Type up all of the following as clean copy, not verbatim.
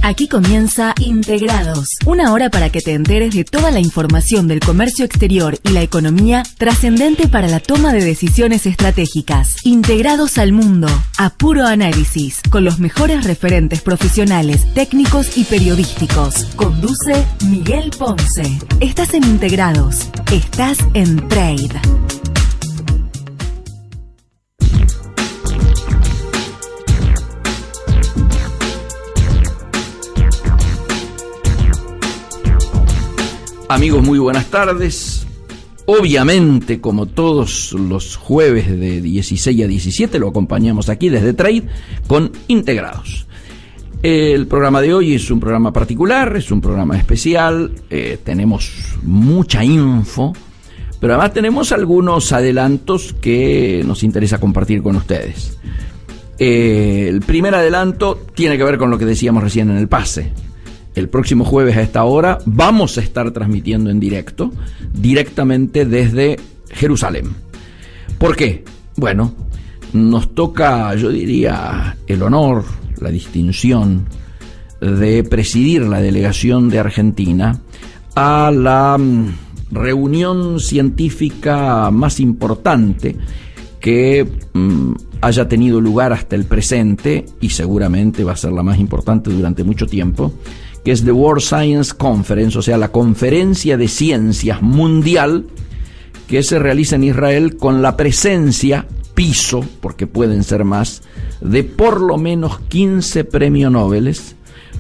Aquí comienza Integrados, una hora para que te enteres de toda la información del comercio exterior y la economía trascendente para la toma de decisiones estratégicas. Integrados al mundo, a puro análisis, con los mejores referentes profesionales, técnicos y periodísticos. Conduce Miguel Ponce. Estás en Integrados, estás en Trade. Amigos, muy buenas tardes. Obviamente, como todos los jueves de 16 a 17, lo acompañamos aquí desde Trade con Integrados. El programa de hoy es un programa particular, es un programa especial, tenemos mucha info, pero además tenemos algunos adelantos que nos interesa compartir con ustedes. El primer adelanto tiene que ver con lo que decíamos recién en el pase. El próximo jueves a esta hora vamos a estar transmitiendo en directo, directamente desde Jerusalén. ¿Por qué? Bueno, nos toca, yo diría, el honor, la distinción de presidir la delegación de Argentina a la reunión científica más importante que haya tenido lugar hasta el presente, y seguramente va a ser la más importante durante mucho tiempo, que es The World Science Conference, o sea, la conferencia de ciencias mundial que se realiza en Israel con la presencia, piso, porque pueden ser más, de por lo menos 15 premios Nobel,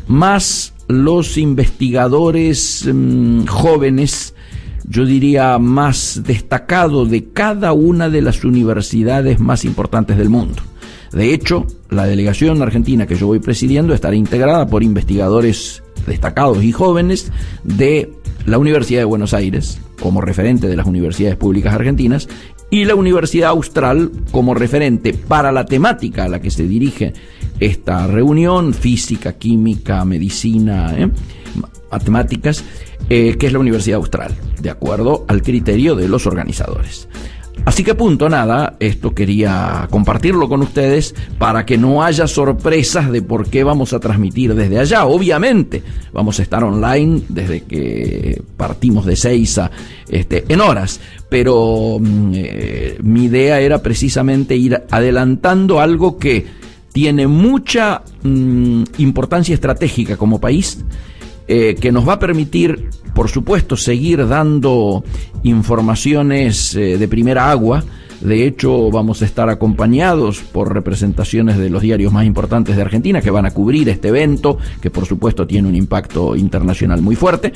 más los investigadores jóvenes, yo diría más destacados de cada una de las universidades más importantes del mundo. De hecho, la delegación argentina que yo voy presidiendo estará integrada por investigadores destacados y jóvenes de la Universidad de Buenos Aires, como referente de las universidades públicas argentinas, y la Universidad Austral como referente para la temática a la que se dirige esta reunión, física, química, medicina, matemáticas, que es la Universidad Austral, de acuerdo al criterio de los organizadores. Así que punto, nada, esto quería compartirlo con ustedes para que no haya sorpresas de por qué vamos a transmitir desde allá. Obviamente vamos a estar online desde que partimos de Seiza en horas, pero mi idea era precisamente ir adelantando algo que tiene mucha importancia estratégica como país, que nos va a permitir, por supuesto, seguir dando informaciones de primera agua. De hecho, vamos a estar acompañados por representaciones de los diarios más importantes de Argentina que van a cubrir este evento, que por supuesto tiene un impacto internacional muy fuerte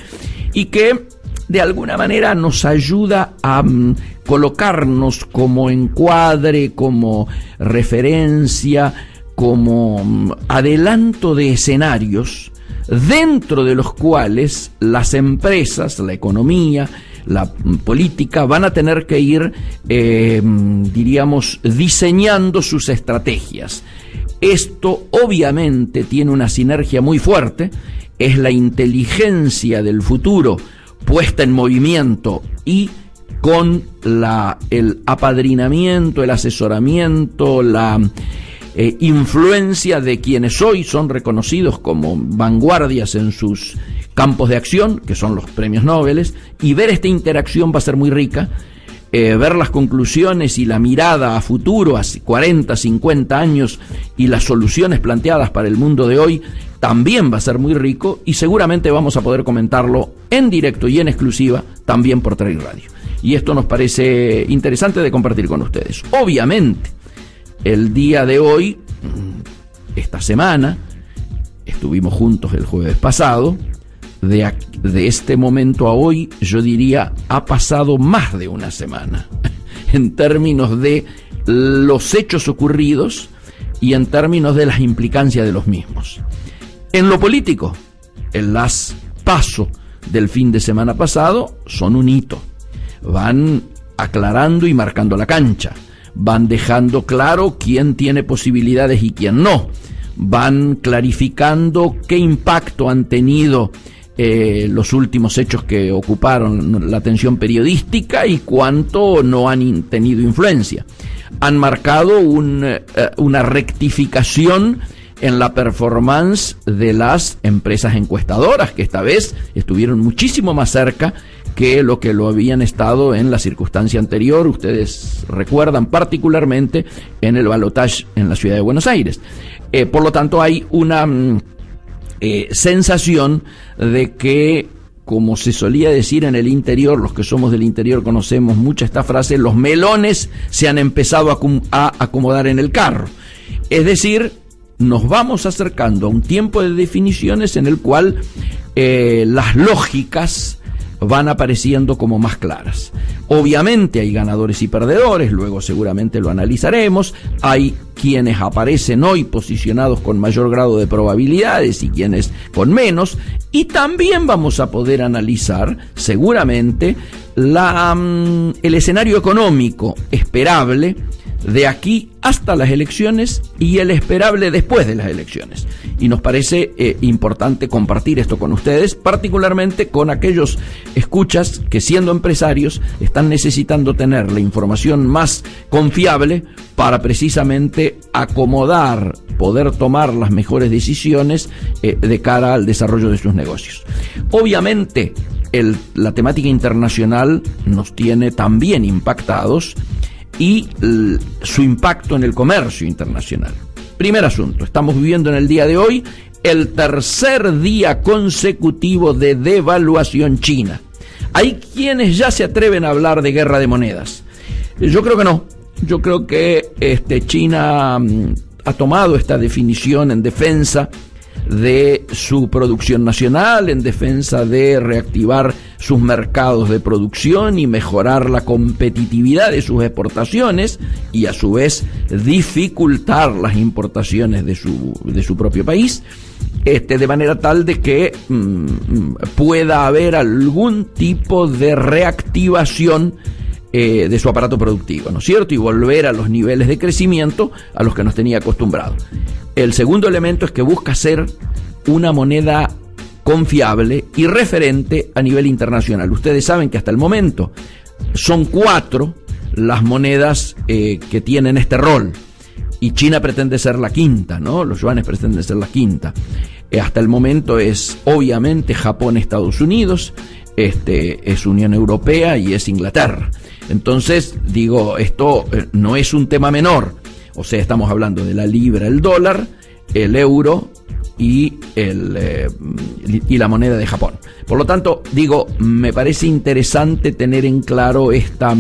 y que de alguna manera nos ayuda a colocarnos como encuadre, como referencia, como adelanto de escenarios dentro de los cuales las empresas, la economía, la política van a tener que ir, diríamos, diseñando sus estrategias. Esto obviamente tiene una sinergia muy fuerte, es la inteligencia del futuro puesta en movimiento y con el apadrinamiento, el asesoramiento, la influencia de quienes hoy son reconocidos como vanguardias en sus campos de acción, que son los premios Nobel, y ver esta interacción va a ser muy rica, ver las conclusiones y la mirada a futuro, a 40, 50 años, y las soluciones planteadas para el mundo de hoy, también va a ser muy rico, y seguramente vamos a poder comentarlo en directo y en exclusiva, también por Trade Radio. Y esto nos parece interesante de compartir con ustedes. Obviamente, el día de hoy, esta semana, estuvimos juntos el jueves pasado, de este momento a hoy, yo diría, ha pasado más de una semana, en términos de los hechos ocurridos y en términos de las implicancias de los mismos. En lo político, las PASO del fin de semana pasado son un hito, van aclarando y marcando la cancha, van dejando claro quién tiene posibilidades y quién no, van clarificando qué impacto han tenido los últimos hechos que ocuparon la atención periodística y cuánto no han tenido influencia. Han marcado una rectificación en la performance de las empresas encuestadoras, que esta vez estuvieron muchísimo más cerca que lo habían estado en la circunstancia anterior. Ustedes recuerdan particularmente en el balotaje en la ciudad de Buenos Aires. Por lo tanto, hay una sensación de que, como se solía decir en el interior, los que somos del interior conocemos mucho esta frase, los melones se han empezado a acomodar en el carro. Es decir, nos vamos acercando a un tiempo de definiciones en el cual las lógicas van apareciendo como más claras. Obviamente hay ganadores y perdedores, luego seguramente lo analizaremos. Hay quienes aparecen hoy posicionados con mayor grado de probabilidades y quienes con menos, y también vamos a poder analizar seguramente el escenario económico esperable de aquí hasta las elecciones y el esperable después de las elecciones. Y nos parece importante compartir esto con ustedes, particularmente con aquellos escuchas que, siendo empresarios, están necesitando tener la información más confiable para precisamente acomodar, poder tomar las mejores decisiones de cara al desarrollo de sus negocios. Obviamente, la temática internacional nos tiene también impactados, y su impacto en el comercio internacional. Primer asunto, estamos viviendo en el día de hoy el tercer día consecutivo de devaluación china. Hay quienes ya se atreven a hablar de guerra de monedas. Yo creo que no. Yo creo que China ha tomado esta definición en defensa de su producción nacional, en defensa de reactivar sus mercados de producción y mejorar la competitividad de sus exportaciones, y a su vez dificultar las importaciones de su propio país, de manera tal de que pueda haber algún tipo de reactivación de su aparato productivo, ¿no es cierto? Y volver a los niveles de crecimiento a los que nos tenía acostumbrados. El segundo elemento es que busca ser una moneda confiable y referente a nivel internacional. Ustedes saben que hasta el momento son 4 las monedas que tienen este rol, y China pretende ser la quinta, ¿no? Los yuanes pretenden ser la quinta. Hasta el momento es obviamente Japón, Estados Unidos, es Unión Europea y es Inglaterra. Entonces, digo, esto no es un tema menor. O sea, estamos hablando de la libra, el dólar, el euro y la moneda de Japón. Por lo tanto, digo, me parece interesante tener en claro esta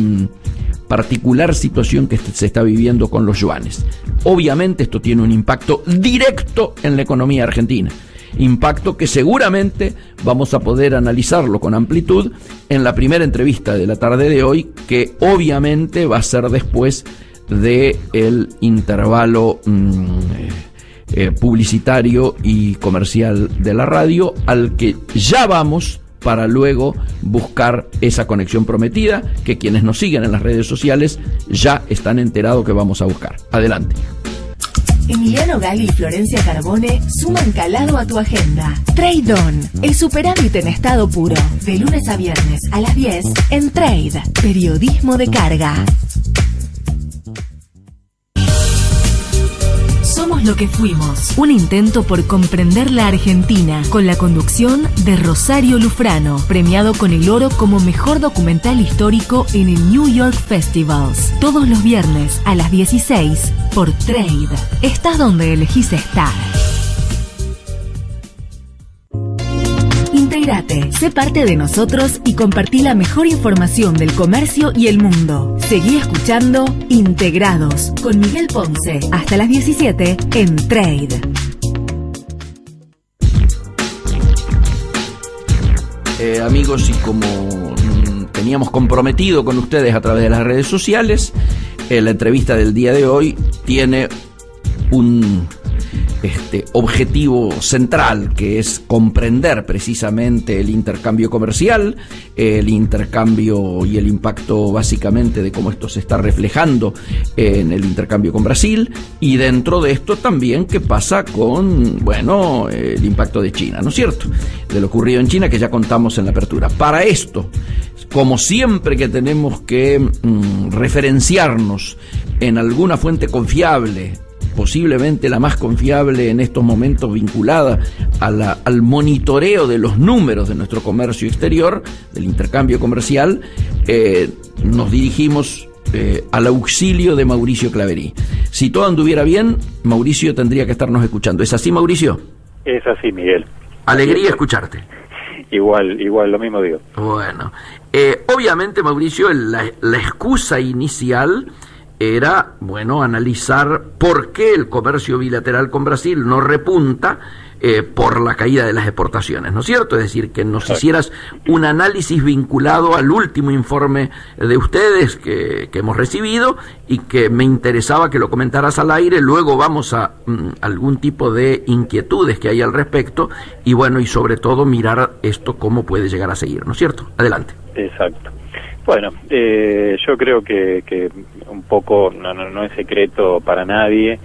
particular situación que se está viviendo con los yuanes. Obviamente esto tiene un impacto directo en la economía argentina. Impacto que seguramente vamos a poder analizarlo con amplitud en la primera entrevista de la tarde de hoy, que obviamente va a ser después de el intervalo publicitario y comercial de la radio, al que ya vamos para luego buscar esa conexión prometida que quienes nos siguen en las redes sociales ya están enterados que vamos a buscar. Adelante. Emiliano Gali y Florencia Carbone suman calado a tu agenda. Trade On, el superávit en estado puro. De lunes a viernes a las 10 en Trade, periodismo de carga. Somos lo que fuimos. Un intento por comprender la Argentina, con la conducción de Rosario Lufrano, premiado con el oro como mejor documental histórico en el New York Festivals. Todos los viernes a las 16 por Trade. Estás donde elegís estar. Integrate, sé parte de nosotros y compartí la mejor información del comercio y el mundo. Seguí escuchando Integrados con Miguel Ponce hasta las 17 en Trade. Amigos, y como teníamos comprometido con ustedes a través de las redes sociales, la entrevista del día de hoy tiene un objetivo central, que es comprender precisamente el intercambio comercial, el intercambio y el impacto básicamente de cómo esto se está reflejando en el intercambio con Brasil, y dentro de esto también qué pasa con, bueno, el impacto de China, ¿no es cierto? De lo ocurrido en China, que ya contamos en la apertura. Para esto, como siempre que tenemos que referenciarnos en alguna fuente confiable posiblemente la más confiable en estos momentos, vinculada al monitoreo de los números de nuestro comercio exterior, del intercambio comercial, nos dirigimos al auxilio de Mauricio Claverí. Si todo anduviera bien, Mauricio tendría que estarnos escuchando. ¿Es así, Mauricio? Es así, Miguel. Alegría escucharte. Igual, lo mismo digo. Bueno, obviamente, Mauricio, la excusa inicial era, bueno, analizar por qué el comercio bilateral con Brasil no repunta por la caída de las exportaciones, ¿no es cierto? Es decir, que nos hicieras un análisis vinculado al último informe de ustedes que hemos recibido y que me interesaba que lo comentaras al aire. Luego vamos a algún tipo de inquietudes que hay al respecto y bueno, y sobre todo mirar esto cómo puede llegar a seguir, ¿no es cierto? Adelante. Exacto. Bueno, yo creo que un poco no es secreto para nadie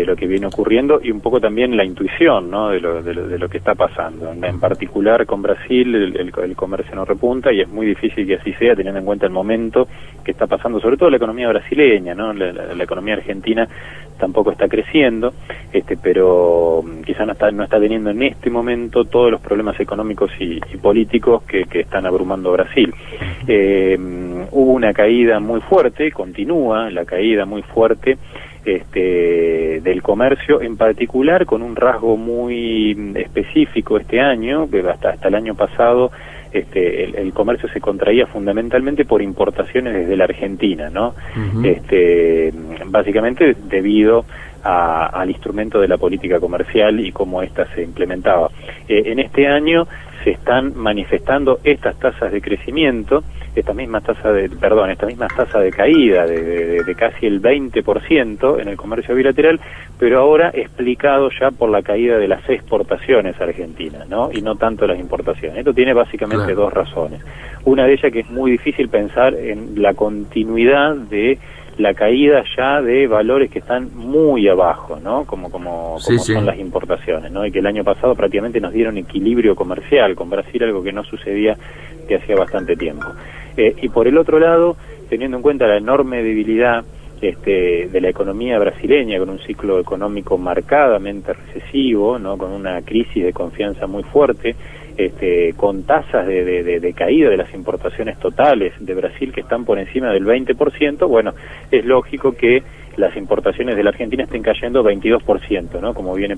lo que viene ocurriendo y un poco también la intuición, ¿no? de lo que está pasando. En particular con Brasil el comercio no repunta y es muy difícil que así sea, teniendo en cuenta el momento que está pasando, sobre todo la economía brasileña, ¿no? La economía argentina tampoco está creciendo, pero quizá no está teniendo en este momento todos los problemas económicos y políticos que están abrumando a Brasil. Hubo una caída muy fuerte, continúa la caída muy fuerte del comercio, en particular con un rasgo muy específico este año, que hasta el año pasado el comercio se contraía fundamentalmente por importaciones desde la Argentina, ¿no? Básicamente debido al instrumento de la política comercial y cómo ésta se implementaba. En este año se están manifestando estas tasas de crecimiento, esta misma tasa de caída de casi el 20% en el comercio bilateral, pero ahora explicado ya por la caída de las exportaciones argentinas, ¿no? Y no tanto las importaciones. Esto tiene básicamente dos razones. Una de ellas que es muy difícil pensar en la continuidad de la caída ya de valores que están muy abajo, ¿no? Como son las importaciones, ¿no? Y que el año pasado prácticamente nos dieron equilibrio comercial con Brasil, algo que no sucedía que hacía bastante tiempo. Y por el otro lado, teniendo en cuenta la enorme debilidad de la economía brasileña, con un ciclo económico marcadamente recesivo, ¿no? Con una crisis de confianza muy fuerte, con tasas de caída de las importaciones totales de Brasil que están por encima del 20%, bueno, es lógico que las importaciones de la Argentina estén cayendo 22%, ¿no? Como viene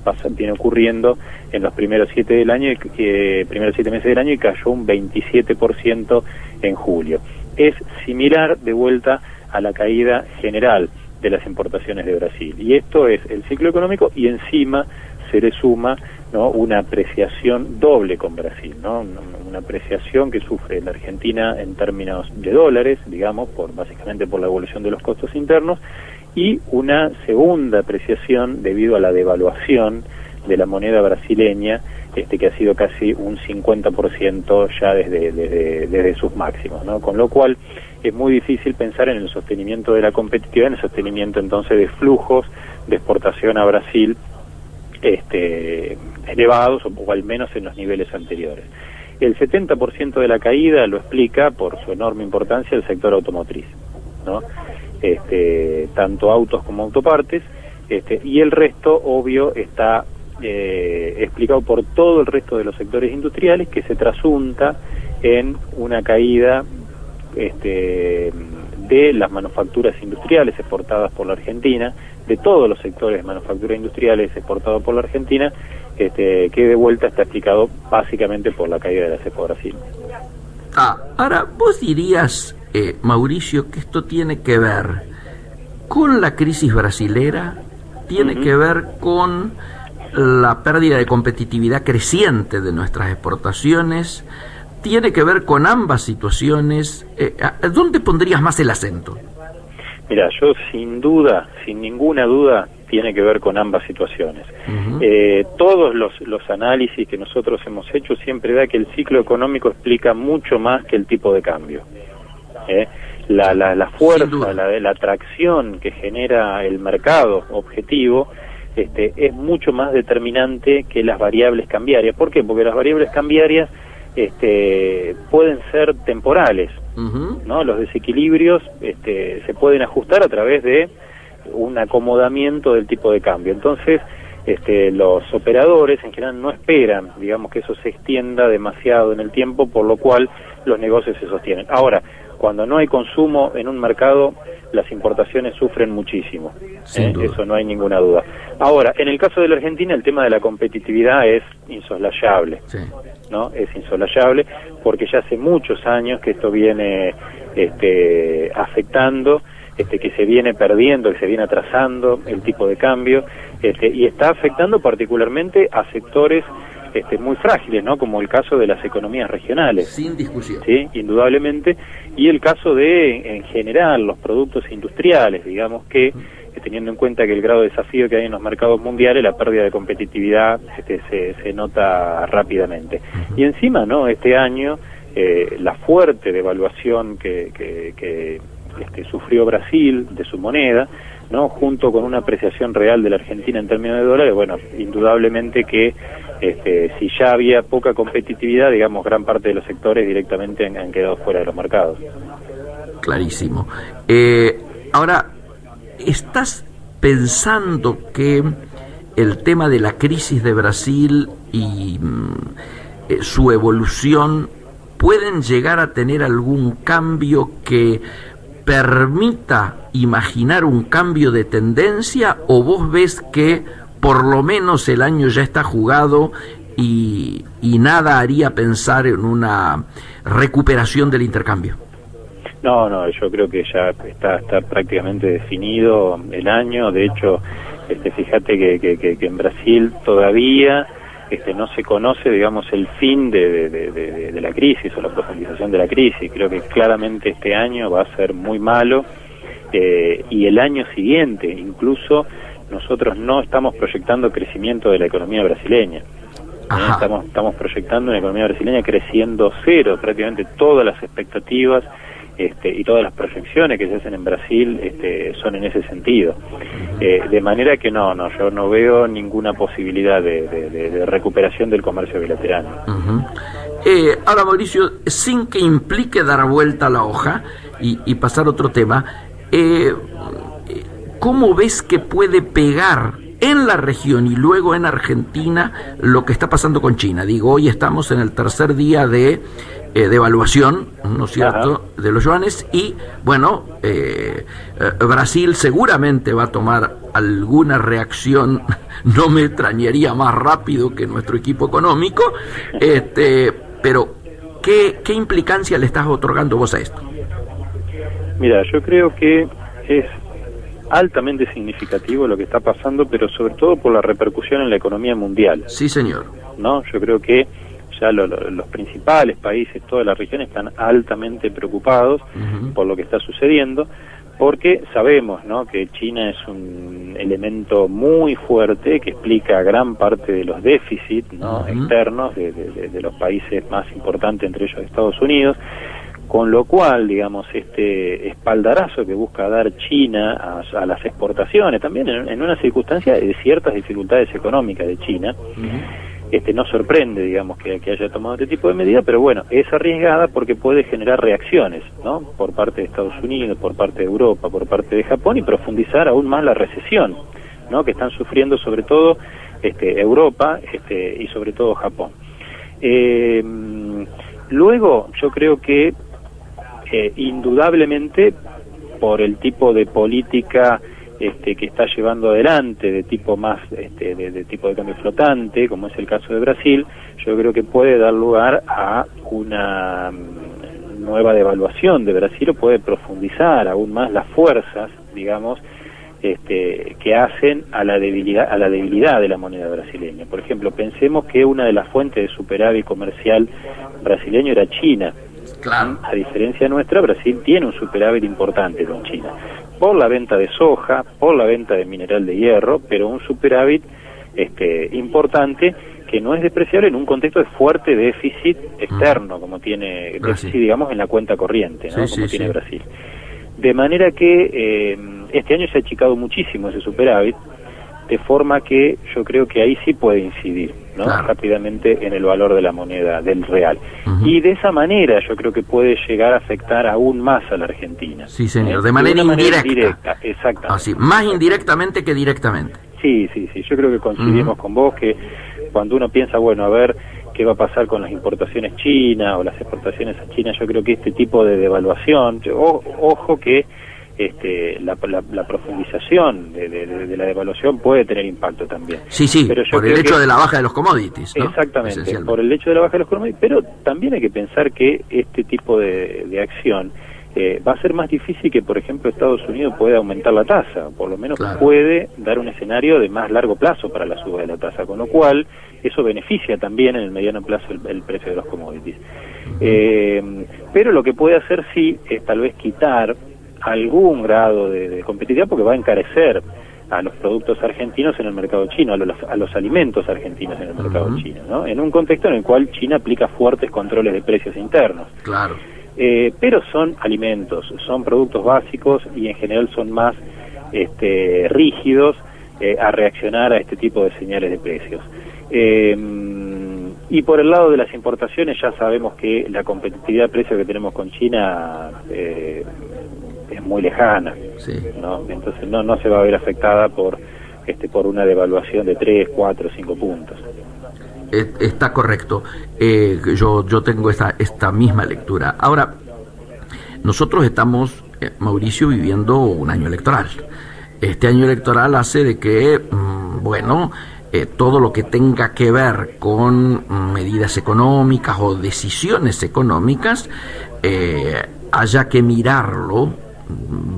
ocurriendo en los primeros 7 meses del año, y cayó un 27% en julio. Es similar de vuelta a la caída general de las importaciones de Brasil. Y esto es el ciclo económico, y encima se le suma, ¿no?, una apreciación doble con Brasil, ¿no? Una apreciación que sufre la Argentina en términos de dólares, digamos, básicamente por la evolución de los costos internos, y una segunda apreciación debido a la devaluación de la moneda brasileña, que ha sido casi un 50% ya desde sus máximos, ¿no? Con lo cual es muy difícil pensar en el sostenimiento de la competitividad, en el sostenimiento entonces de flujos de exportación a Brasil elevados, o al menos en los niveles anteriores. El 70% de la caída lo explica, por su enorme importancia, el sector automotriz, ¿no? Tanto autos como autopartes, y el resto, obvio, está explicado por todo el resto de los sectores industriales, que se trasunta en una caída de las manufacturas industriales exportadas por la Argentina, de todos los sectores de manufacturas industriales exportados por la Argentina, que de vuelta está explicado básicamente por la caída de la cepa Brasil. Ahora, vos dirías, Mauricio, que esto tiene que ver con la crisis brasilera, tiene que ver con la pérdida de competitividad creciente de nuestras exportaciones, tiene que ver con ambas situaciones. ¿Dónde pondrías más el acento? Mira, yo sin ninguna duda, tiene que ver con ambas situaciones. Todos los análisis que nosotros hemos hecho siempre da que el ciclo económico explica mucho más que el tipo de cambio. La fuerza, la atracción que genera el mercado objetivo es mucho más determinante que las variables cambiarias. ¿Por qué? Porque las variables cambiarias pueden ser temporales, ¿no? Los desequilibrios se pueden ajustar a través de un acomodamiento del tipo de cambio. Entonces, los operadores en general no esperan, digamos, que eso se extienda demasiado en el tiempo, por lo cual los negocios se sostienen. Ahora, cuando no hay consumo en un mercado, las importaciones sufren muchísimo. Eso no hay ninguna duda. Ahora, en el caso de la Argentina, el tema de la competitividad es insoslayable, sí, ¿no? Es insoslayable porque ya hace muchos años que esto viene afectando, que se viene perdiendo, que se viene atrasando el tipo de cambio, y está afectando particularmente a sectores muy frágiles, ¿no? Como el caso de las economías regionales. Sin discusión. Sí, indudablemente. Y el caso de, en general, los productos industriales, digamos que, teniendo en cuenta que el grado de desafío que hay en los mercados mundiales, la pérdida de competitividad se nota rápidamente. Y encima, ¿no? Este año, la fuerte devaluación que sufrió Brasil de su moneda, ¿no? Junto con una apreciación real de la Argentina en términos de dólares, bueno, indudablemente que si ya había poca competitividad, digamos, gran parte de los sectores directamente han quedado fuera de los mercados. Clarísimo. Ahora, ¿estás pensando que el tema de la crisis de Brasil y su evolución pueden llegar a tener algún cambio que permita imaginar un cambio de tendencia, o vos ves que por lo menos el año ya está jugado y nada haría pensar en una recuperación del intercambio? No, yo creo que ya está prácticamente definido el año. De hecho, fíjate que en Brasil todavía no se conoce, digamos, el fin de la crisis o la profundización de la crisis. Creo que claramente este año va a ser muy malo, y el año siguiente, incluso nosotros no estamos proyectando crecimiento de la economía brasileña. Estamos proyectando una economía brasileña creciendo cero. Prácticamente todas las expectativas y todas las proyecciones que se hacen en Brasil son en ese sentido. De manera que yo no veo ninguna posibilidad de recuperación del comercio bilateral. Ahora, Mauricio, sin que implique dar vuelta a la hoja y pasar a otro tema, ¿cómo ves que puede pegar en la región y luego en Argentina lo que está pasando con China? Digo, hoy estamos en el tercer día de devaluación, ¿no es cierto?, de los yuanes, y bueno, Brasil seguramente va a tomar alguna reacción, no me extrañaría, más rápido que nuestro equipo económico, pero ¿qué implicancia le estás otorgando vos a esto? Mira, yo creo que es altamente significativo lo que está pasando, pero sobre todo por la repercusión en la economía mundial. Sí, señor. ¿No? Yo creo que ya los principales países, toda la región, están altamente preocupados por lo que está sucediendo, porque sabemos, ¿no?, que China es un elemento muy fuerte que explica gran parte de los déficits, ¿no?, externos de los países más importantes, entre ellos Estados Unidos. Con lo cual, digamos, este espaldarazo que busca dar China a las exportaciones, también en una circunstancia de ciertas dificultades económicas de China, no sorprende, digamos, que haya tomado este tipo de medida, pero bueno, es arriesgada porque puede generar reacciones, ¿no?, por parte de Estados Unidos, por parte de Europa, por parte de Japón, y profundizar aún más la recesión, ¿no?, que están sufriendo sobre todo Europa y sobre todo Japón. Luego, yo creo que indudablemente, por el tipo de política que está llevando adelante, de tipo más de tipo de cambio flotante, como es el caso de Brasil, yo creo que puede dar lugar a una nueva devaluación de Brasil, o puede profundizar aún más las fuerzas, digamos, que hacen a la debilidad de la moneda brasileña. Por ejemplo, pensemos que una de las fuentes de superávit comercial brasileño era China. Claro. A diferencia nuestra, Brasil tiene un superávit importante con China, por la venta de soja, por la venta de mineral de hierro, pero un superávit importante que no es despreciable en un contexto de fuerte déficit externo, como tiene Brasil, digamos, en la cuenta corriente, ¿no?, como tiene Brasil. De manera que este año se ha achicado muchísimo ese superávit, de forma que yo creo que ahí sí puede incidir, ¿no? Claro. Rápidamente en el valor de la moneda, del real. Y de esa manera yo creo que puede llegar a afectar aún más a la Argentina. Sí, señor, de manera indirecta. Exactamente. Así, más indirectamente que directamente. Sí, yo creo que coincidimos con vos que cuando uno piensa, bueno, a ver qué va a pasar con las importaciones chinas o las exportaciones a China, yo creo que este tipo de devaluación, ojo que la profundización de la devaluación puede tener impacto también. Sí, pero yo por el creo hecho que, de la baja de los commodities, ¿no? Exactamente, por el hecho de la baja de los commodities, pero también hay que pensar que este tipo de acción va a ser más difícil que, por ejemplo, Estados Unidos pueda aumentar la tasa, por lo menos puede dar un escenario de más largo plazo para la suba de la tasa, con lo cual eso beneficia también en el mediano plazo el precio de los commodities. Pero lo que puede hacer sí es tal vez quitar algún grado de competitividad, porque va a encarecer a los productos argentinos en el mercado chino, a los alimentos argentinos en el mercado chino, ¿no? En un contexto en el cual China aplica fuertes controles de precios internos. Claro. Pero son alimentos, son productos básicos y en general son más rígidos a reaccionar a este tipo de señales de precios. Y por el lado de las importaciones ya sabemos que la competitividad de precios que tenemos con China es muy lejana, ¿no? Entonces no se va a ver afectada por una devaluación de 3, 4, 5 puntos. Está correcto. Yo tengo esta misma lectura. Ahora, nosotros estamos, Mauricio, viviendo un año electoral. Este año electoral hace de que, todo lo que tenga que ver con medidas económicas o decisiones económicas, haya que mirarlo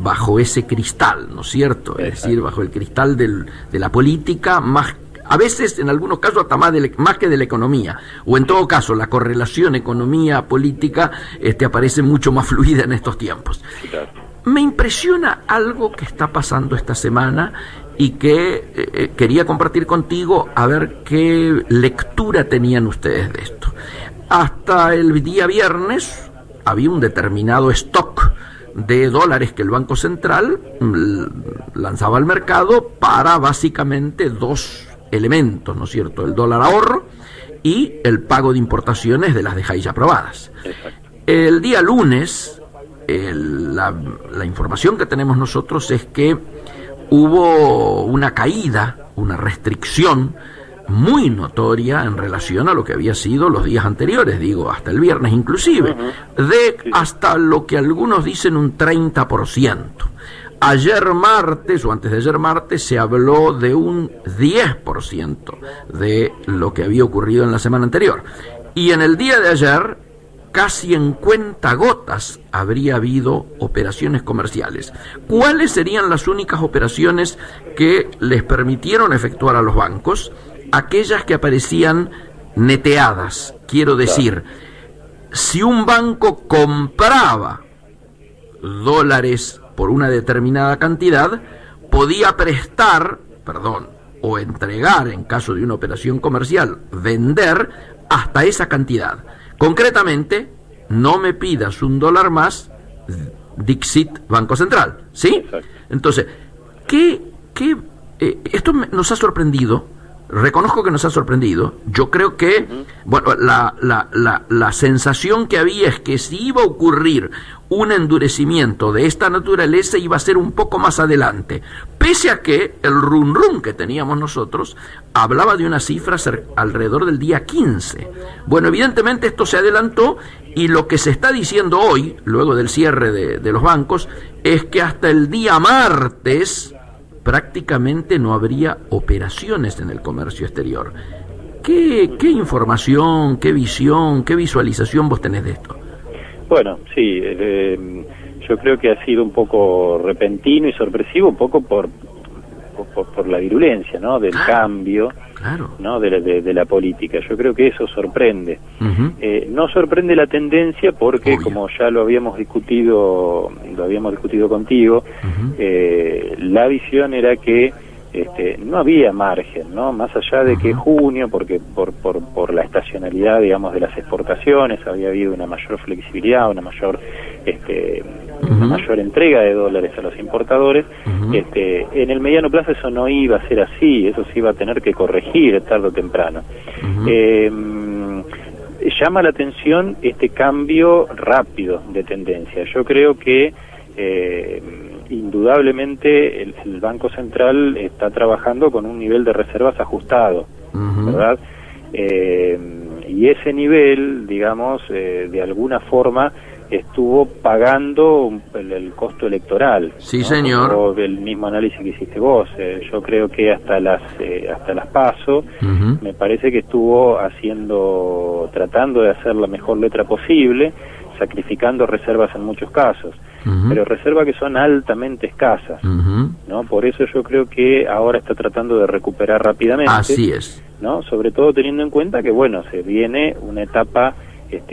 bajo ese cristal, ¿no es cierto? Es decir, bajo el cristal de la política, más, a veces en algunos casos hasta más que de la economía, o en todo caso la correlación economía-política aparece mucho más fluida en estos tiempos. Me impresiona algo que está pasando esta semana y que quería compartir contigo, a ver qué lectura tenían ustedes de esto. Hasta el día viernes había un determinado stock de dólares que el Banco Central lanzaba al mercado para básicamente dos elementos, ¿no es cierto? El dólar ahorro y el pago de importaciones de las de Jaiya aprobadas. El día lunes, la información que tenemos nosotros es que hubo una caída, una restricción muy notoria en relación a lo que había sido los días anteriores, digo, hasta el viernes inclusive, de hasta lo que algunos dicen un 30%. Ayer martes, o antes de ayer martes, se habló de un 10% de lo que había ocurrido en la semana anterior. Y en el día de ayer, casi en cuentagotas habría habido operaciones comerciales. ¿Cuáles serían las únicas operaciones que les permitieron efectuar a los bancos? Aquellas que aparecían neteadas. Quiero decir, si un banco compraba dólares por una determinada cantidad, podía o entregar, en caso de una operación comercial, vender hasta esa cantidad. Concretamente, no me pidas $1 más, Dixit Banco Central, ¿sí? Exacto. Entonces, esto nos ha sorprendido. Reconozco que nos ha sorprendido. Yo creo que, la sensación que había es que si iba a ocurrir un endurecimiento de esta naturaleza iba a ser un poco más adelante, pese a que el run que teníamos nosotros hablaba de una cifra alrededor del día 15. Bueno, evidentemente esto se adelantó y lo que se está diciendo hoy, luego del cierre de los bancos, es que hasta el día martes prácticamente no habría operaciones en el comercio exterior. ¿Qué información, qué visión, qué visualización vos tenés de esto? Bueno, sí, yo creo que ha sido un poco repentino y sorpresivo, un poco por la virulencia, ¿no? Del cambio, ¿no? De la política. Yo creo que eso sorprende. No sorprende la tendencia porque, como ya lo habíamos discutido contigo, la visión era que no había margen, ¿no? Más allá de que junio, porque por la estacionalidad, digamos, de las exportaciones, había habido una mayor flexibilidad, una mayor una mayor entrega de dólares a los importadores. En el mediano plazo eso no iba a ser así, eso se iba a tener que corregir tarde o temprano. Llama la atención este cambio rápido de tendencia. Yo creo que indudablemente el Banco Central está trabajando con un nivel de reservas ajustado, ¿verdad? Y ese nivel, digamos, de alguna forma estuvo pagando el costo electoral. Sí, ¿no? señor. O el mismo análisis que hiciste vos. Yo creo que hasta las PASO, me parece que estuvo tratando de hacer la mejor letra posible, sacrificando reservas en muchos casos, pero reservas que son altamente escasas, ¿no? Por eso yo creo que ahora está tratando de recuperar rápidamente. Así es. ¿No? Sobre todo teniendo en cuenta que, bueno, se viene una etapa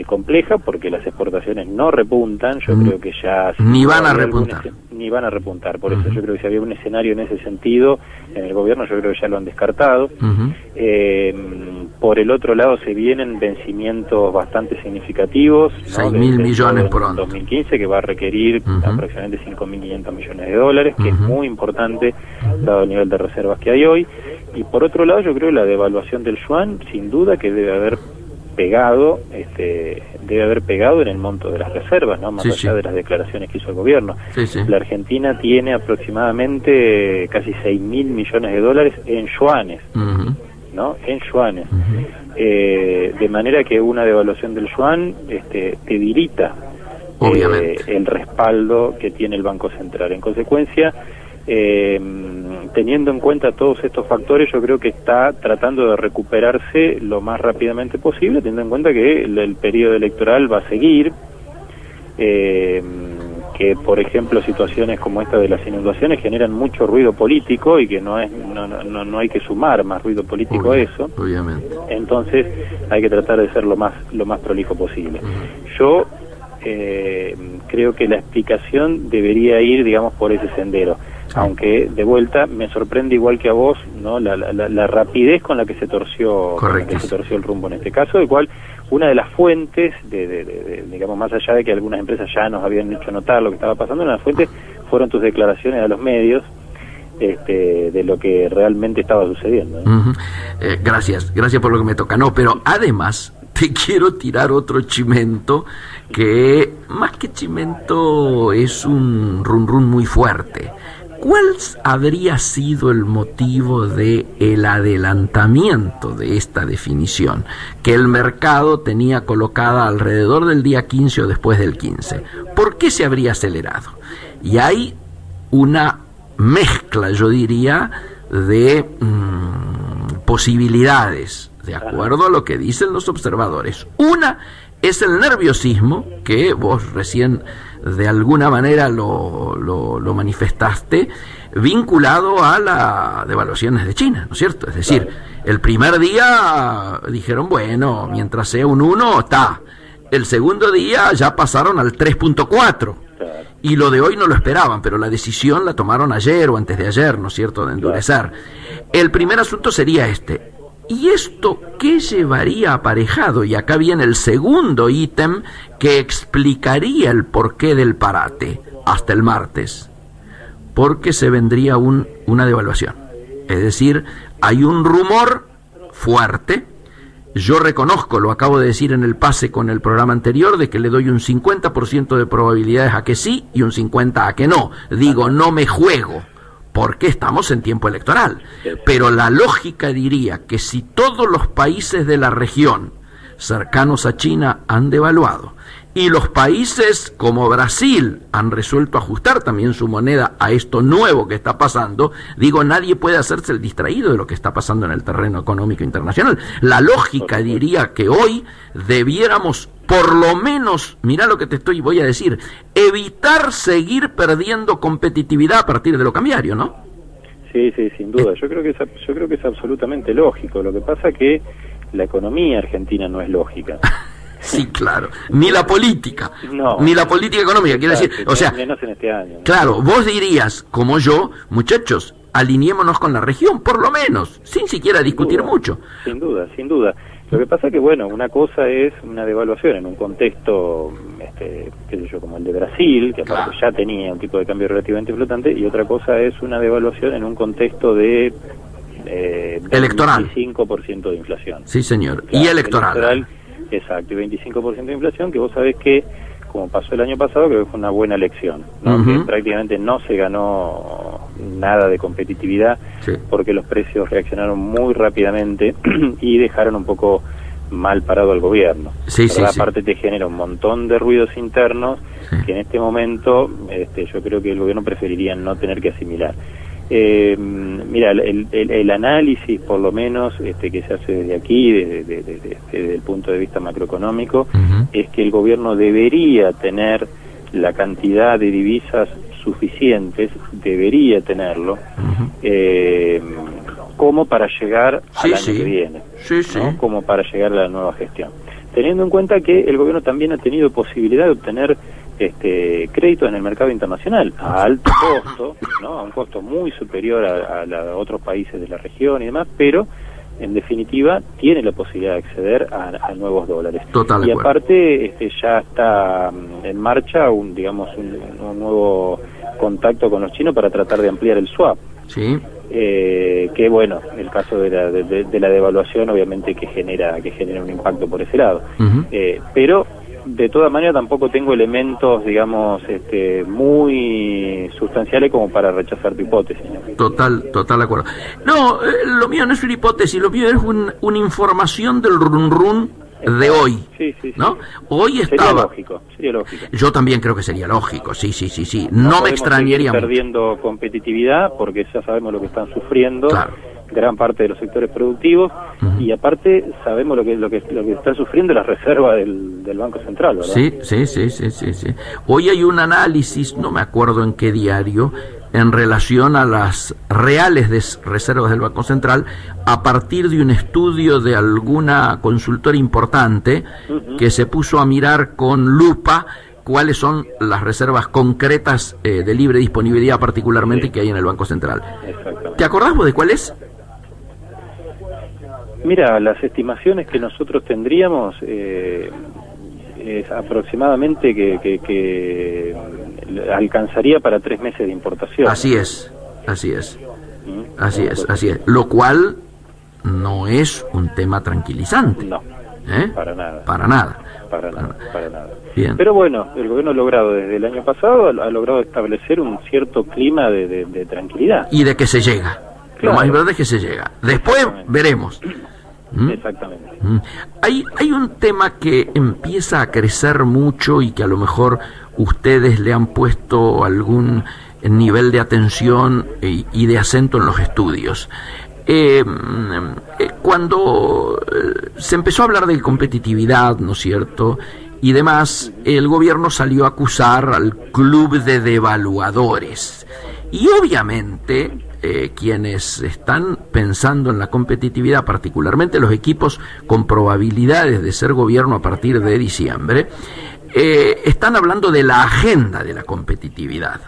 compleja, porque las exportaciones no repuntan. Yo creo que ya... Ni van a repuntar. Ni van a repuntar, por eso yo creo que si había un escenario en ese sentido en el gobierno, yo creo que ya lo han descartado. Por el otro lado se vienen vencimientos bastante significativos, ¿no? 6.000 millones pronto. 2015, que va a requerir aproximadamente 5.500 millones de dólares, que es muy importante dado el nivel de reservas que hay hoy. Y por otro lado, yo creo que la devaluación del yuan, sin duda que debe haber pegado en el monto de las reservas, ¿no? Más allá de las declaraciones que hizo el gobierno. La Argentina tiene aproximadamente casi 6.000 millones de dólares en yuanes, ¿no? En yuanes. De manera que una devaluación del yuan debilita el respaldo que tiene el Banco Central. En consecuencia, teniendo en cuenta todos estos factores, yo creo que está tratando de recuperarse lo más rápidamente posible, teniendo en cuenta que el periodo electoral va a seguir, que por ejemplo situaciones como esta de las inundaciones generan mucho ruido político y que no hay que sumar más ruido político a eso. Obviamente. Entonces hay que tratar de ser lo más prolijo posible. Yo creo que la explicación debería ir, digamos, por ese sendero. Aunque de vuelta me sorprende, igual que a vos, ¿no? La rapidez con la que se torció el rumbo en este caso, de cual una de las fuentes digamos, más allá de que algunas empresas ya nos habían hecho notar lo que estaba pasando, una de las fuentes fueron tus declaraciones a los medios de lo que realmente estaba sucediendo, ¿eh? Gracias por lo que me toca. No, pero además te quiero tirar otro chimento que más que chimento es un run muy fuerte. ¿Cuál habría sido el motivo de el adelantamiento de esta definición que el mercado tenía colocada alrededor del día 15 o después del 15? ¿Por qué se habría acelerado? Y hay una mezcla, yo diría, de posibilidades, de acuerdo a lo que dicen los observadores. Una es el nerviosismo, que vos recién de alguna manera lo manifestaste, vinculado a las devaluaciones de China, ¿no es cierto? Es decir, el primer día dijeron, bueno, mientras sea un 1, está. El segundo día ya pasaron al 3.4. Y lo de hoy no lo esperaban, pero la decisión la tomaron ayer o antes de ayer, ¿no es cierto?, de endurecer. El primer asunto sería este. ¿Y esto qué llevaría aparejado? Y acá viene el segundo ítem que explicaría el porqué del parate hasta el martes. Porque se vendría una devaluación. Es decir, hay un rumor fuerte. Yo reconozco, lo acabo de decir en el pase con el programa anterior, de que le doy un 50% de probabilidades a que sí y un 50% a que no. Digo, no me juego, porque estamos en tiempo electoral. Pero la lógica diría que si todos los países de la región cercanos a China han devaluado y los países como Brasil han resuelto ajustar también su moneda a esto nuevo que está pasando, digo, nadie puede hacerse el distraído de lo que está pasando en el terreno económico internacional. La lógica diría que hoy debiéramos, por lo menos, mirá lo que voy a decir, evitar seguir perdiendo competitividad a partir de lo cambiario, ¿no? Sí, sin duda. Yo creo que es absolutamente lógico. Lo que pasa que la economía argentina no es lógica. Sí, claro. Ni la política. No. Ni la política económica, quiero decir. O sea, menos en este año, ¿no? Claro, vos dirías, como yo, muchachos, alineémonos con la región, por lo menos, sin siquiera discutir mucho. Sin duda. Lo que pasa es que, bueno, una cosa es una devaluación en un contexto, qué sé yo, como el de Brasil, que aparte ya tenía un tipo de cambio relativamente flotante, y otra cosa es una devaluación en un contexto de electoral. 25% de inflación. Sí, señor. Claro, Y electoral. Exacto, y 25% de inflación, que vos sabés que, como pasó el año pasado, creo que fue una buena elección, ¿no? Que prácticamente no se ganó nada de competitividad, porque los precios reaccionaron muy rápidamente y dejaron un poco mal parado al gobierno. Aparte te genera un montón de ruidos internos que en este momento yo creo que el gobierno preferiría no tener que asimilar. Mira, el análisis, por lo menos, que se hace desde aquí, desde el punto de vista macroeconómico, es que el gobierno debería tener la cantidad de divisas suficientes, debería tenerlo, como para llegar al año que viene, ¿no? Como para llegar a la nueva gestión. Teniendo en cuenta que el gobierno también ha tenido posibilidad de obtener créditos en el mercado internacional a alto costo, ¿no? A un costo muy superior a otros países de la región y demás, pero en definitiva tiene la posibilidad de acceder a nuevos dólares. Total, y aparte ya está en marcha un nuevo contacto con los chinos para tratar de ampliar el swap. Sí. Que bueno, el caso de la devaluación obviamente que genera un impacto por ese lado. Pero de todas maneras tampoco tengo elementos, digamos, muy sustanciales como para rechazar tu hipótesis, ¿no? Total de acuerdo. No, lo mío no es una hipótesis, lo mío es una información del run de hoy, ¿no? Hoy estaba... Sería lógico. Yo también creo que sería lógico, sí. No me extrañaría mucho. Perdiendo competitividad, porque ya sabemos lo que están sufriendo gran parte de los sectores productivos, y aparte sabemos lo que está sufriendo la reserva del Banco Central, ¿verdad? Sí. Hoy hay un análisis, no me acuerdo en qué diario, en relación a las reales reservas del Banco Central a partir de un estudio de alguna consultora importante que se puso a mirar con lupa cuáles son las reservas concretas de libre disponibilidad particularmente que hay en el Banco Central. ¿Te acordás vos de cuál es? Mira, las estimaciones que nosotros tendríamos es aproximadamente que alcanzaría para 3 meses de importación. Así es. Lo cual no es un tema tranquilizante. No, para nada. Para nada. Bien. Pero bueno, el gobierno ha logrado desde el año pasado, ha logrado establecer un cierto clima de tranquilidad. Y de que se llega. Lo más importante es que se llega. Después veremos. Exactamente. Hay un tema que empieza a crecer mucho y que a lo mejor ustedes le han puesto algún nivel de atención y de acento en los estudios. Cuando se empezó a hablar de competitividad, ¿no es cierto?, y demás, el gobierno salió a acusar al club de devaluadores. Y obviamente quienes están pensando en la competitividad, particularmente los equipos con probabilidades de ser gobierno a partir de diciembre, están hablando de la agenda de la competitividad.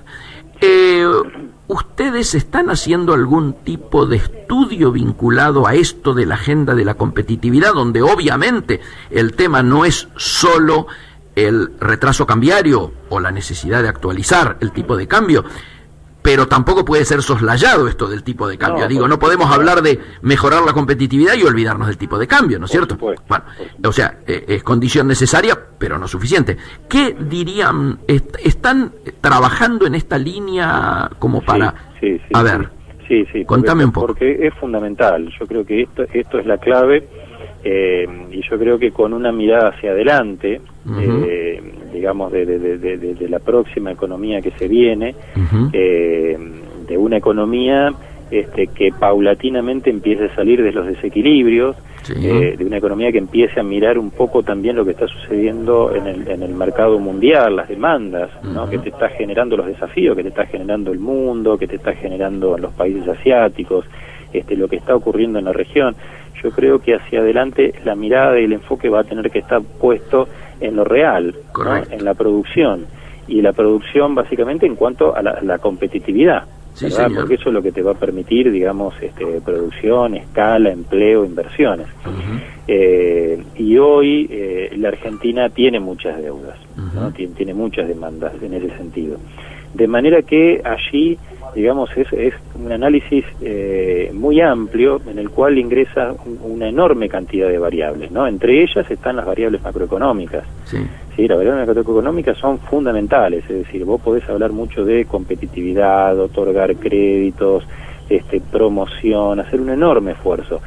¿Ustedes están haciendo algún tipo de estudio vinculado a esto de la agenda de la competitividad, donde obviamente el tema no es solo el retraso cambiario o la necesidad de actualizar el tipo de cambio, pero tampoco puede ser soslayado esto del tipo de cambio? No podemos hablar de mejorar la competitividad y olvidarnos del tipo de cambio, ¿no es cierto? Bueno, o sea, es condición necesaria, pero no suficiente. ¿Qué dirían? ¿Están trabajando en esta línea como para...? Sí, a ver, contame un poco. Porque es fundamental. Yo creo que esto es la clave, y yo creo que con una mirada hacia adelante, digamos, de la próxima economía que se viene, de una economía que paulatinamente empiece a salir de los desequilibrios, de una economía que empiece a mirar un poco también lo que está sucediendo en el mercado mundial, las demandas, ¿no?, que te está generando, los desafíos que te está generando el mundo, que te está generando los países asiáticos, lo que está ocurriendo en la región. Yo creo que hacia adelante la mirada y el enfoque va a tener que estar puesto en lo real, ¿no?, en la producción, y la producción básicamente en cuanto a la competitividad, Sí, ¿verdad? señor. Porque eso es lo que te va a permitir, digamos, producción, escala, empleo, inversiones. Y hoy la Argentina tiene muchas deudas, ¿no? Tiene muchas demandas en ese sentido. De manera que allí, digamos, es un análisis muy amplio en el cual ingresa una enorme cantidad de variables, ¿no? Entre ellas están las variables macroeconómicas. Sí. Sí, las variables macroeconómicas son fundamentales, es decir, vos podés hablar mucho de competitividad, otorgar créditos, promoción, hacer un enorme esfuerzo,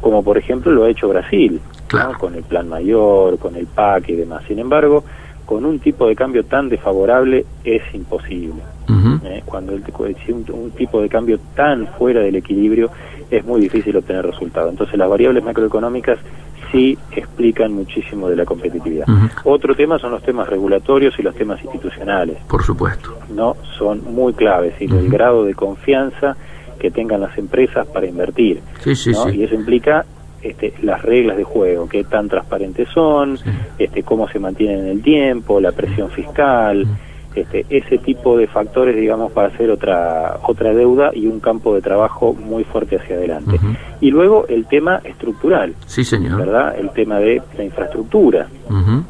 como por ejemplo lo ha hecho Brasil, claro, ¿no? Con el Plan Mayor, con el PAC y demás. Sin embargo, con un tipo de cambio tan desfavorable es imposible. Cuando un tipo de cambio tan fuera del equilibrio es muy difícil obtener resultados. Entonces las variables macroeconómicas sí explican muchísimo de la competitividad. Otro tema son los temas regulatorios y los temas institucionales. Por supuesto. No, son muy claves, y el grado de confianza que tengan las empresas para invertir. Sí, sí, ¿no? sí. Y eso implica las reglas de juego, qué tan transparentes son, cómo se mantienen en el tiempo, la presión fiscal, ese tipo de factores, digamos, para hacer otra deuda y un campo de trabajo muy fuerte hacia adelante. Y luego el tema estructural. Sí, señor. ¿Verdad? El tema de la infraestructura,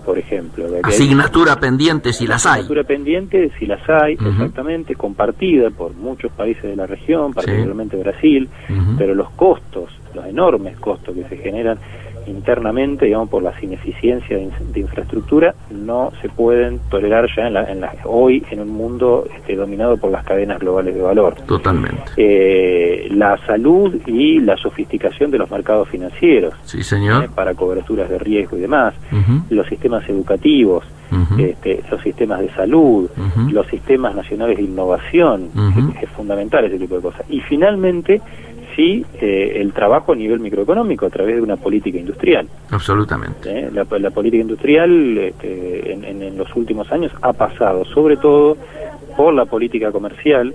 por ejemplo. Asignatura pendiente si las hay. Asignatura pendiente si las hay, exactamente, compartida por muchos países de la región, particularmente Brasil, pero los costos, los enormes costos que se generan internamente, digamos, por las ineficiencias de infraestructura, no se pueden tolerar ya hoy en un mundo dominado por las cadenas globales de valor. Totalmente. La salud y la sofisticación de los mercados financieros, sí, señor, para coberturas de riesgo y demás, los sistemas educativos, los sistemas de salud, los sistemas nacionales de innovación, es fundamental ese tipo de cosas. Y finalmente, sí, el trabajo a nivel microeconómico a través de una política industrial. Absolutamente. La política industrial en los últimos años ha pasado sobre todo por la política comercial,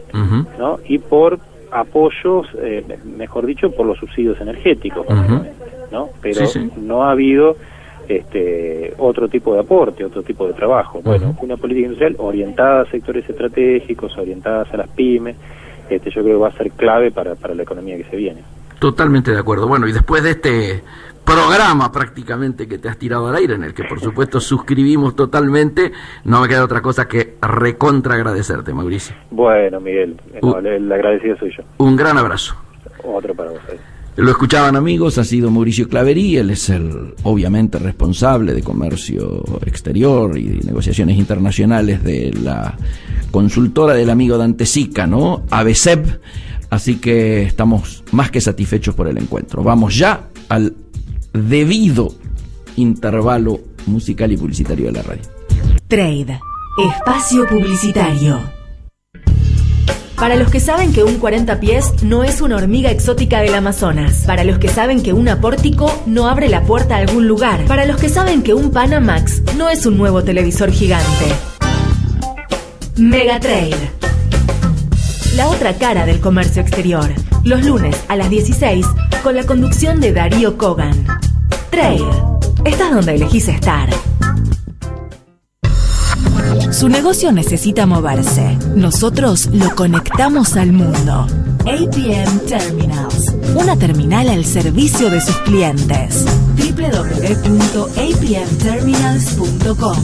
¿no? Y por apoyos, mejor dicho, por los subsidios energéticos, ¿no? Pero no ha habido otro tipo de aporte, otro tipo de trabajo. Bueno, una política industrial orientada a sectores estratégicos, orientadas a las pymes, yo creo que va a ser clave para la economía que se viene. Totalmente de acuerdo. Bueno, y después de este programa prácticamente que te has tirado al aire, en el que por supuesto suscribimos totalmente, no me queda otra cosa que recontra agradecerte, Mauricio. Bueno, Miguel, el agradecido soy yo. Un gran abrazo. Otro para vos. Lo escuchaban, amigos, ha sido Mauricio Claverí, él es obviamente responsable de comercio exterior y de negociaciones internacionales de la consultora del amigo Dante Sica, ¿no? ABCEP, así que estamos más que satisfechos por el encuentro. Vamos ya al debido intervalo musical y publicitario de la radio. Trade, espacio publicitario. Para los que saben que un 40 pies no es una hormiga exótica del Amazonas. Para los que saben que un apórtico no abre la puerta a algún lugar. Para los que saben que un Panamax no es un nuevo televisor gigante. Megatrade. La otra cara del comercio exterior. Los lunes a las 16 con la conducción de Darío Kogan. Trade. Estás donde elegís estar. Su negocio necesita moverse. Nosotros lo conectamos al mundo. APM Terminals. Una terminal al servicio de sus clientes. www.apmterminals.com.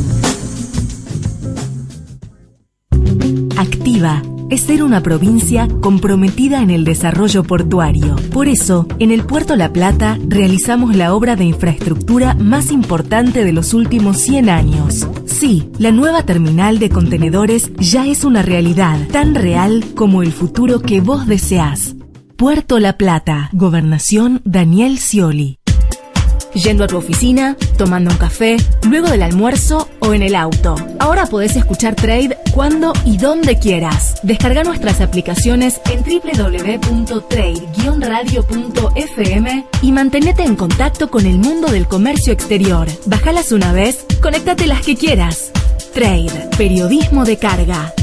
Activa es ser una provincia comprometida en el desarrollo portuario. Por eso, en el Puerto La Plata realizamos la obra de infraestructura más importante de los últimos 100 años. Sí, la nueva terminal de contenedores ya es una realidad, tan real como el futuro que vos deseás. Puerto La Plata, Gobernación Daniel Scioli. Yendo a tu oficina, tomando un café, luego del almuerzo o en el auto. Ahora podés escuchar Trade cuando y donde quieras. Descarga nuestras aplicaciones en www.trade-radio.fm y mantenete en contacto con el mundo del comercio exterior. Bájalas una vez, conéctate las que quieras. Trade, periodismo de carga.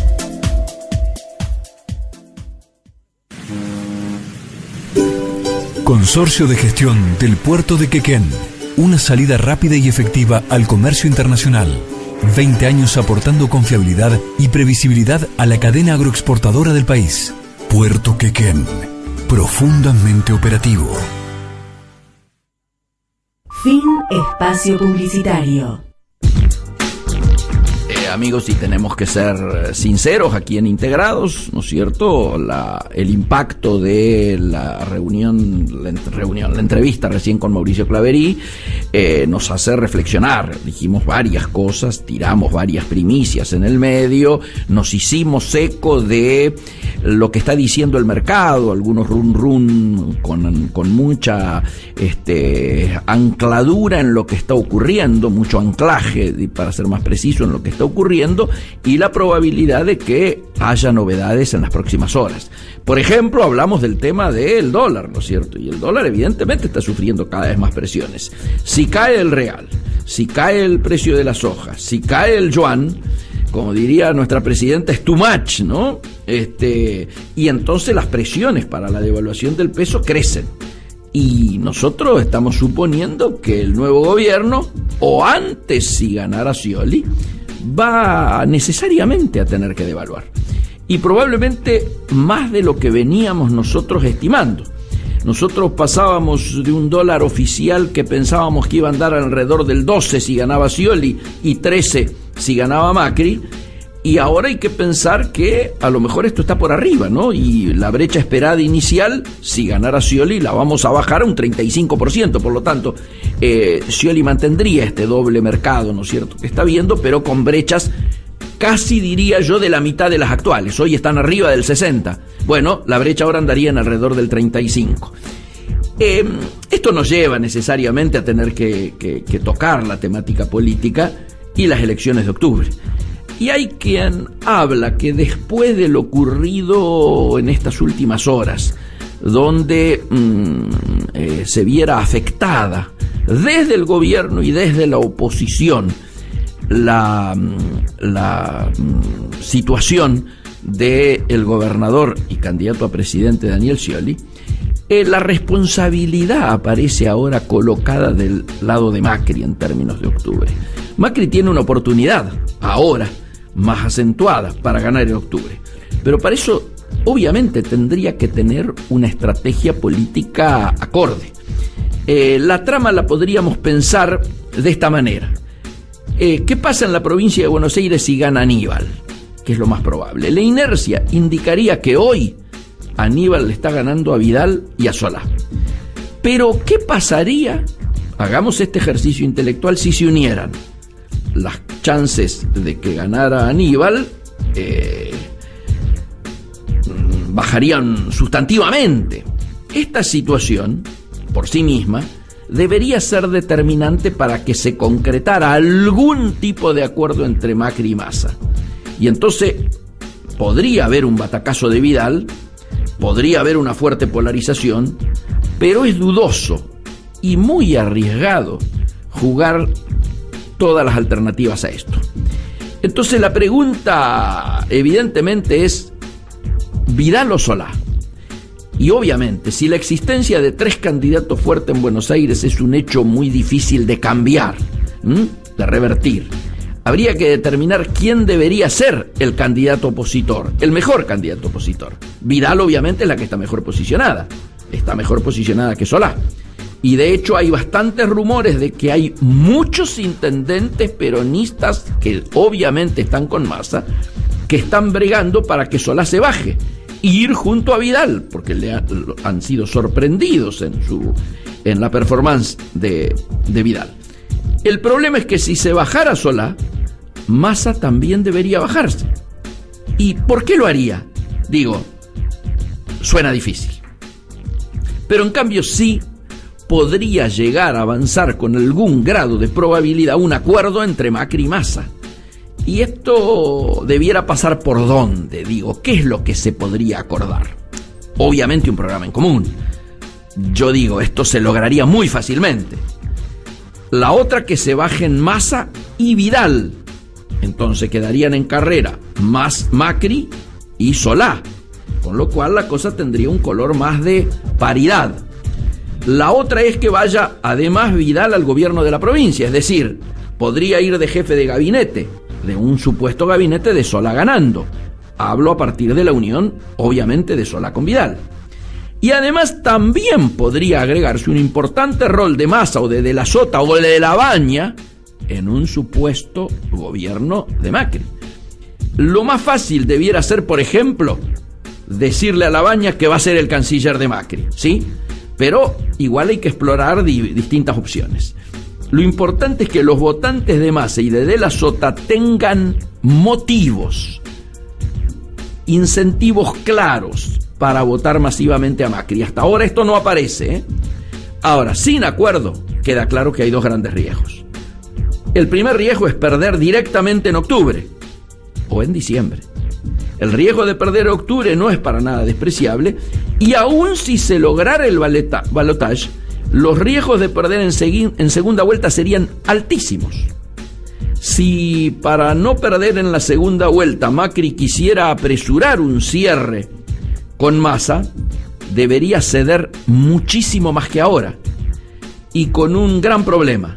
Consorcio de Gestión del Puerto de Quequén. Una salida rápida y efectiva al comercio internacional. 20 años aportando confiabilidad y previsibilidad a la cadena agroexportadora del país. Puerto Quequén, profundamente operativo. Fin espacio publicitario. Amigos, y tenemos que ser sinceros aquí en Integrados, ¿no es cierto? El impacto de la entrevista recién con Mauricio Claverí nos hace reflexionar. Dijimos varias cosas, tiramos varias primicias en el medio, nos hicimos eco de lo que está diciendo el mercado, algunos run con mucha ancladura en lo que está ocurriendo, mucho anclaje, para ser más preciso, en lo que está ocurriendo, y la probabilidad de que haya novedades en las próximas horas. Por ejemplo, hablamos del tema del dólar, ¿no es cierto? Y el dólar evidentemente está sufriendo cada vez más presiones. Si cae el real, si cae el precio de la soja, si cae el yuan, como diría nuestra presidenta, es too much, ¿no? Y entonces las presiones para la devaluación del peso crecen. Y nosotros estamos suponiendo que el nuevo gobierno, o antes si ganara Scioli, va necesariamente a tener que devaluar. Y probablemente más de lo que veníamos nosotros estimando. Nosotros pasábamos de un dólar oficial que pensábamos que iba a andar alrededor del 12 si ganaba Scioli y 13 si ganaba Macri, y ahora hay que pensar que a lo mejor esto está por arriba, ¿no? Y la brecha esperada inicial, si ganara Scioli, la vamos a bajar a un 35%, por lo tanto, Scioli mantendría este doble mercado, ¿no es cierto?, que está viendo, pero con brechas casi, diría yo, de la mitad de las actuales. Hoy están arriba del 60%. Bueno, la brecha ahora andaría en alrededor del 35%. Esto nos lleva necesariamente a tener que tocar la temática política y las elecciones de octubre. Y hay quien habla que después de lo ocurrido en estas últimas horas, donde se viera afectada desde el gobierno y desde la oposición la situación del gobernador y candidato a presidente Daniel Scioli, la responsabilidad aparece ahora colocada del lado de Macri en términos de octubre. Macri tiene una oportunidad ahora más acentuada para ganar en octubre, pero para eso obviamente tendría que tener una estrategia política acorde. La trama la podríamos pensar de esta manera. ¿Qué pasa en la provincia de Buenos Aires si gana Aníbal? Que es lo más probable. La inercia indicaría que hoy Aníbal le está ganando a Vidal y a Solá. Pero ¿qué pasaría? Hagamos este ejercicio intelectual si se unieran. Las chances de que ganara Aníbal bajarían sustantivamente. Esta situación, por sí misma, debería ser determinante para que se concretara algún tipo de acuerdo entre Macri y Massa. Y entonces podría haber un batacazo de Vidal, podría haber una fuerte polarización, pero es dudoso y muy arriesgado jugar todas las alternativas a esto. Entonces la pregunta evidentemente es Vidal o Solá. Y obviamente, si la existencia de 3 candidatos fuertes en Buenos Aires es un hecho muy difícil de cambiar, de revertir, habría que determinar quién debería ser el candidato opositor, el mejor candidato opositor. Vidal obviamente es la que está mejor posicionada que Solá. Y de hecho hay bastantes rumores de que hay muchos intendentes peronistas que obviamente están con Massa, que están bregando para que Solá se baje e ir junto a Vidal, porque han sido sorprendidos en la performance de Vidal. El problema es que si se bajara Solá, Massa también debería bajarse. ¿Y por qué lo haría? Digo, suena difícil. Pero en cambio sí podría llegar a avanzar con algún grado de probabilidad un acuerdo entre Macri y Massa. Y esto debiera pasar por dónde, digo, ¿qué es lo que se podría acordar? Obviamente un programa en común. Yo digo, esto se lograría muy fácilmente. La otra, que se bajen Massa y Vidal. Entonces quedarían en carrera más Macri y Solá, con lo cual la cosa tendría un color más de paridad. La otra es que vaya además Vidal al gobierno de la provincia, es decir, podría ir de jefe de gabinete, de un supuesto gabinete de Solá ganando. Hablo a partir de la unión, obviamente, de Solá con Vidal. Y además también podría agregarse un importante rol de Massa o de la Sota o de Lavagna en un supuesto gobierno de Macri. Lo más fácil debiera ser, por ejemplo, decirle a Lavagna que va a ser el canciller de Macri, ¿sí? Pero igual hay que explorar distintas opciones. Lo importante es que los votantes de Massa y de la Sota tengan motivos, incentivos claros para votar masivamente a Macri. Hasta ahora esto no aparece, ¿eh? Ahora, sin acuerdo, queda claro que hay dos grandes riesgos. El primer riesgo es perder directamente en octubre o en diciembre. El riesgo de perder en octubre no es para nada despreciable, y aun si se lograra el balotaje, los riesgos de perder en segunda vuelta serían altísimos. Si para no perder en la segunda vuelta Macri quisiera apresurar un cierre con Massa, debería ceder muchísimo más que ahora, y con un gran problema: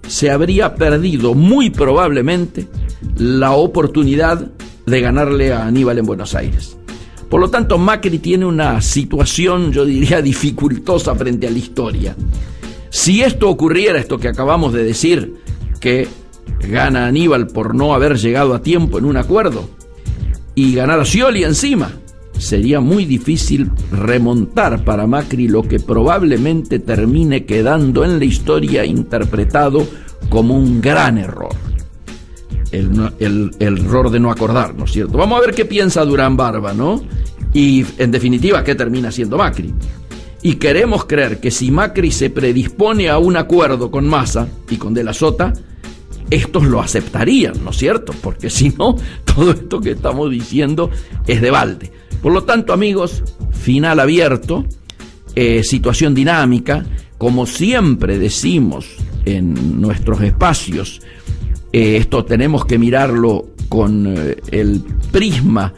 se habría perdido muy probablemente la oportunidad de ganarle a Aníbal en Buenos Aires. Por lo tanto, Macri tiene una situación, yo diría, dificultosa frente a la historia. Si esto ocurriera, esto que acabamos de decir, que gana Aníbal por no haber llegado a tiempo en un acuerdo, y ganar a Scioli encima, sería muy difícil remontar para Macri lo que probablemente termine quedando en la historia interpretado como un gran error. El error de no acordar, ¿no es cierto? Vamos a ver qué piensa Durán Barba, ¿no? Y en definitiva, ¿qué termina haciendo Macri? Y queremos creer que si Macri se predispone a un acuerdo con Massa y con De la Sota, estos lo aceptarían, ¿no es cierto? Porque si no, todo esto que estamos diciendo es de balde. Por lo tanto, amigos, final abierto, situación dinámica, como siempre decimos en nuestros espacios. Esto tenemos que mirarlo con el prisma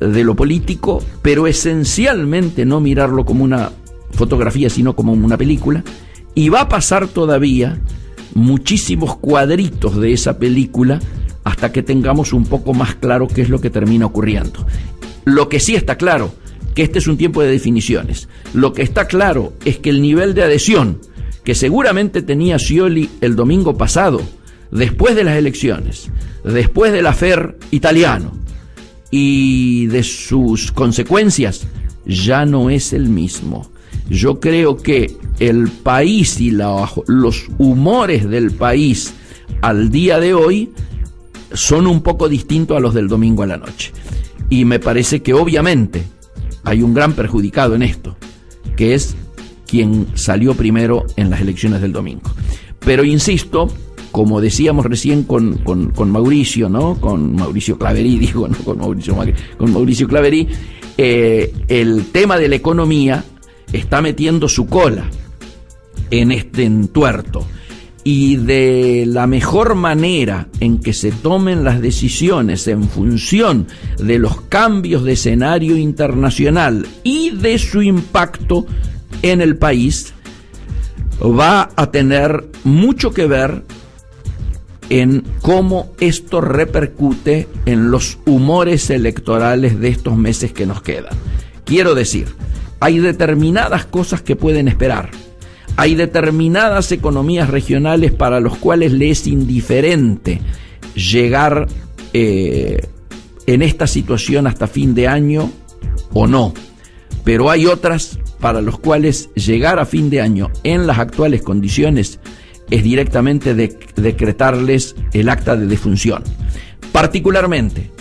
de lo político, pero esencialmente no mirarlo como una fotografía, sino como una película. Y va a pasar todavía muchísimos cuadritos de esa película hasta que tengamos un poco más claro qué es lo que termina ocurriendo. Lo que sí está claro, que este es un tiempo de definiciones. Lo que está claro es que el nivel de adhesión que seguramente tenía Scioli el domingo pasado, después de las elecciones, después del affair italiano y de sus consecuencias, ya no es el mismo. Yo creo que el país y los humores del país al día de hoy son un poco distintos a los del domingo a la noche. Y me parece que obviamente hay un gran perjudicado en esto, que es quien salió primero en las elecciones del domingo. Pero insisto, como decíamos recién con Mauricio, ¿no? Con Mauricio Claverí, digo, no con Mauricio Macri, con Mauricio Claverí, el tema de la economía está metiendo su cola en este entuerto. Y de la mejor manera en que se tomen las decisiones en función de los cambios de escenario internacional y de su impacto en el país, va a tener mucho que ver en cómo esto repercute en los humores electorales de estos meses que nos quedan. Quiero decir, hay determinadas cosas que pueden esperar. Hay determinadas economías regionales para los cuales le es indiferente llegar en esta situación hasta fin de año o no. Pero hay otras para los cuales llegar a fin de año en las actuales condiciones es directamente decretarles el acta de defunción. Particularmente,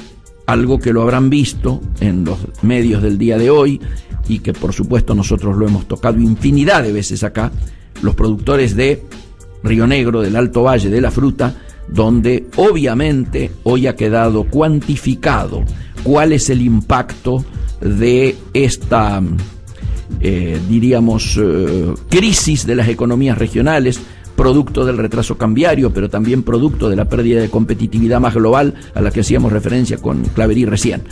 algo que lo habrán visto en los medios del día de hoy, y que por supuesto nosotros lo hemos tocado infinidad de veces acá, los productores de Río Negro, del Alto Valle, de la fruta, donde obviamente hoy ha quedado cuantificado cuál es el impacto de esta, crisis de las economías regionales, producto del retraso cambiario, pero también producto de la pérdida de competitividad más global a la que hacíamos referencia con Claverí recién.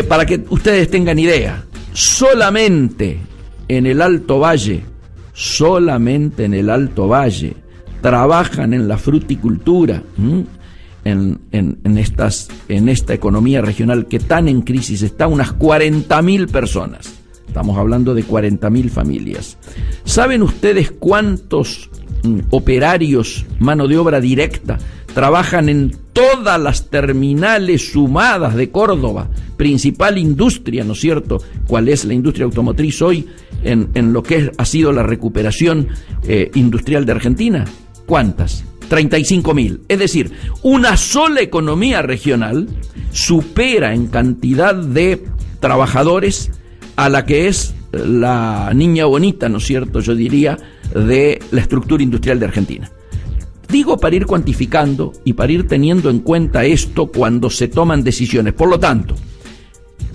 Para que ustedes tengan idea, solamente en el Alto Valle trabajan en la fruticultura en esta economía regional que tan en crisis está, unas 40.000 personas. Estamos hablando de 40.000 familias. ¿Saben ustedes cuántos operarios, mano de obra directa, trabajan en todas las terminales sumadas de Córdoba, principal industria, ¿no es cierto? ¿Cuál es la industria automotriz hoy en lo que ha sido la recuperación industrial de Argentina? ¿Cuántas? 35.000. Es decir, una sola economía regional supera en cantidad de trabajadores a la que es la niña bonita, ¿no es cierto?, yo diría, de la estructura industrial de Argentina. Digo para ir cuantificando y para ir teniendo en cuenta esto cuando se toman decisiones. Por lo tanto,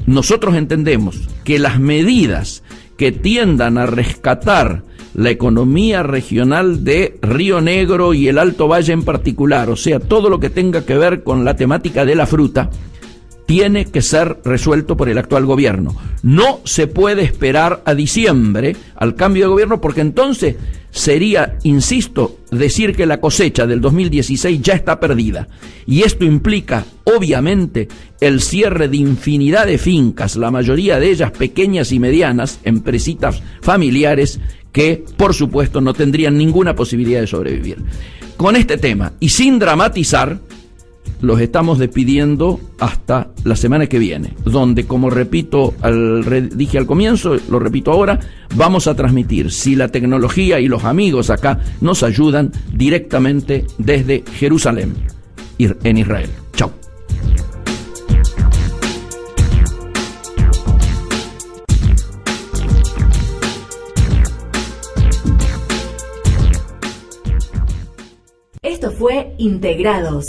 nosotros entendemos que las medidas que tiendan a rescatar la economía regional de Río Negro y el Alto Valle en particular, o sea, todo lo que tenga que ver con la temática de la fruta, tiene que ser resuelto por el actual gobierno. No se puede esperar a diciembre al cambio de gobierno, porque entonces sería, insisto, decir que la cosecha del 2016 ya está perdida. Y esto implica, obviamente, el cierre de infinidad de fincas, la mayoría de ellas pequeñas y medianas, empresitas familiares, que, por supuesto, no tendrían ninguna posibilidad de sobrevivir. Con este tema, y sin dramatizar, los estamos despidiendo hasta la semana que viene, donde, como repito, dije al comienzo, lo repito ahora, vamos a transmitir, si la tecnología y los amigos acá nos ayudan, directamente desde Jerusalén, en Israel. Chau. Esto fue Integrados.